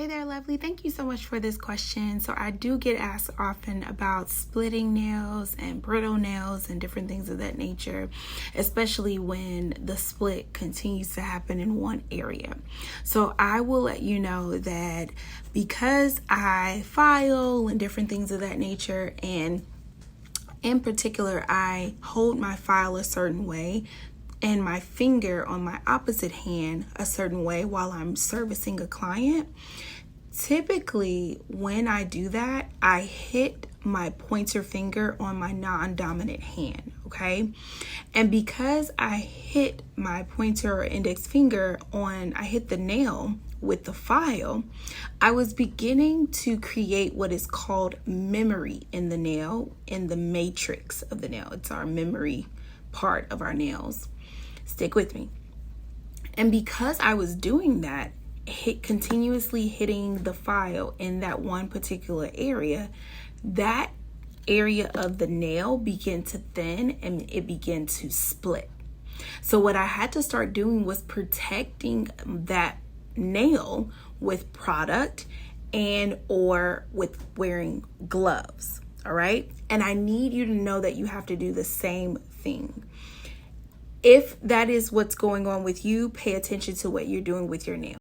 there, lovely. Thank you so much for this question. So I do get asked often about splitting nails and brittle nails and different things of that nature, especially when the split continues to happen in one area. So I will let you know that because I file and different things of that nature, and in particular, I hold my file a certain way and my finger on my opposite hand a certain way while I'm servicing a client. Typically, when I do that, I hit my pointer finger on my non-dominant hand, okay? And because I hit my pointer or index finger I hit the nail with the file, I was beginning to create what is called memory in the nail, in the matrix of the nail. It's our memory part of our nails. Stick with me. And because I was doing that, continuously hitting the file in that one particular area, that area of the nail began to thin and it began to split. So what I had to start doing was protecting that nail with product and or with wearing gloves. All right. And I need you to know that you have to do the same thing. If that is what's going on with you, pay attention to what you're doing with your nail.